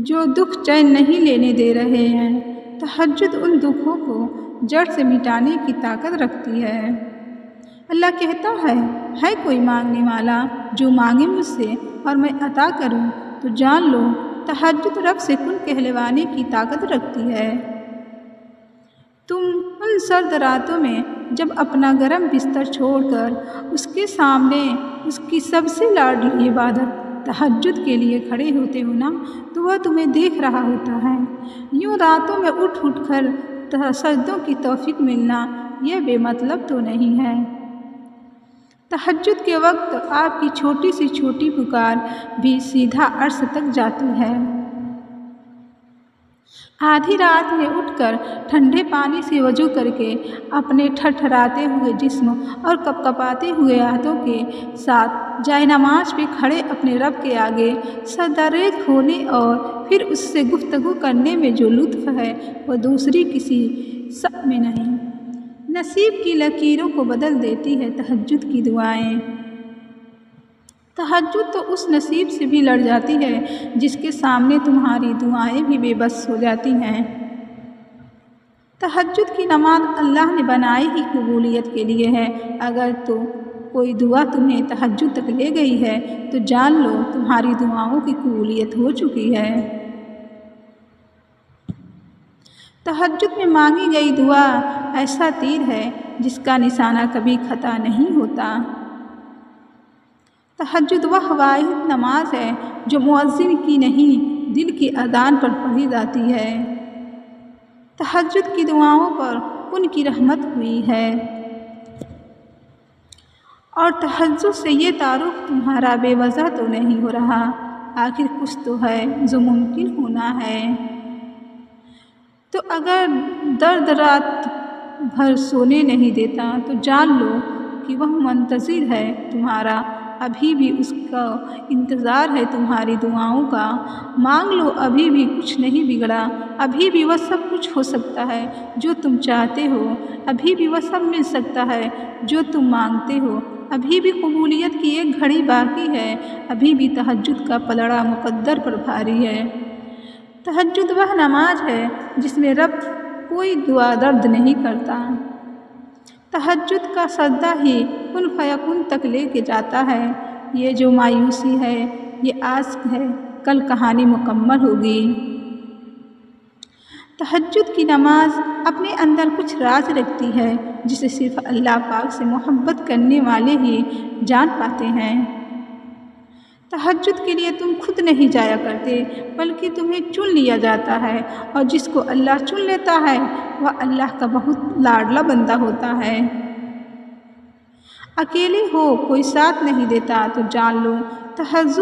جو دکھ چین نہیں لینے دے رہے ہیں۔ تہجد ان دکھوں کو جڑ سے مٹانے کی طاقت رکھتی ہے۔ اللہ کہتا ہے کوئی مانگنے والا جو مانگے مجھ سے اور میں عطا کروں تو جان لو تہجد رب سے کن کہلوانے کی طاقت رکھتی ہے۔ تم ان سرد راتوں میں جب اپنا گرم بستر چھوڑ کر اس کے سامنے اس کی سب سے لاڈلی عبادت تہجد کے لیے کھڑے ہوتے ہو نا، تو وہ تمہیں دیکھ رہا ہوتا ہے۔ یوں راتوں میں اٹھ کر سجدوں کی توفیق ملنا یہ بے مطلب تو نہیں ہے۔ تہجد کے وقت آپ کی چھوٹی سے چھوٹی پکار بھی سیدھا عرش تک جاتی ہے۔ آدھی رات میں اٹھ کر ٹھنڈے پانی سے وضو کر کے اپنے تھرتھراتے ہوئے جسم اور کپکپاتے ہوئے ہاتھوں کے ساتھ جائے نماز پہ کھڑے اپنے رب کے آگے سردریز ہونے اور پھر اس سے گفتگو کرنے میں جو لطف ہے وہ دوسری کسی سب میں نہیں۔ نصیب کی لکیروں کو بدل دیتی ہے تہجد کی دعائیں۔ تہجد تو اس نصیب سے بھی لڑ جاتی ہے جس کے سامنے تمہاری دعائیں بھی بے بس ہو جاتی ہیں۔ تہجد کی نماز اللہ نے بنائی ہی قبولیت کے لیے ہے۔ اگر تو کوئی دعا تمہیں تہجد تک لے گئی ہے تو جان لو تمہاری دعاؤں کی قبولیت ہو چکی ہے۔ تہجد میں مانگی گئی دعا ایسا تیر ہے جس کا نشانہ کبھی خطا نہیں ہوتا۔ تہجد وہ واحد نماز ہے جو مؤذن کی نہیں دل کی اذان پر پڑھی جاتی ہے۔ تہجد کی دعاؤں پر ان کی رحمت ہوئی ہے۔ اور تہجد سے یہ تعارف تمہارا بے وجہ تو نہیں ہو رہا، آخر کچھ تو ہے جو ممکن ہونا ہے۔ تو اگر درد رات بھر سونے نہیں دیتا تو جان لو کہ وہ منتظر ہے تمہارا، ابھی بھی اس کا انتظار ہے تمہاری دعاؤں کا۔ مانگ لو، ابھی بھی کچھ نہیں بگڑا، ابھی بھی وہ سب کچھ ہو سکتا ہے جو تم چاہتے ہو، ابھی بھی وہ سب مل سکتا ہے جو تم مانگتے ہو، ابھی بھی قبولیت کی ایک گھڑی باقی ہے، ابھی بھی تہجد کا پلڑا مقدر پر بھاری ہے۔ تہجد وہ نماز ہے جس میں رب کوئی دعا درد نہیں کرتا۔ تہجد کا سجدہ ہی کن فیکون تک لے کے جاتا ہے۔ یہ جو مایوسی ہے یہ عاشق ہے، کل کہانی مکمل ہوگی۔ تہجد کی نماز اپنے اندر کچھ راز رکھتی ہے جسے صرف اللہ پاک سے محبت کرنے والے ہی جان پاتے ہیں۔ تہجد کے لیے تم خود نہیں جایا کرتے بلکہ تمہیں چن لیا جاتا ہے، اور جس کو اللہ چن لیتا ہے وہ اللہ کا بہت لاڈلا بندہ ہوتا ہے۔ اکیلے ہو، کوئی ساتھ نہیں دیتا تو جان لو تہجد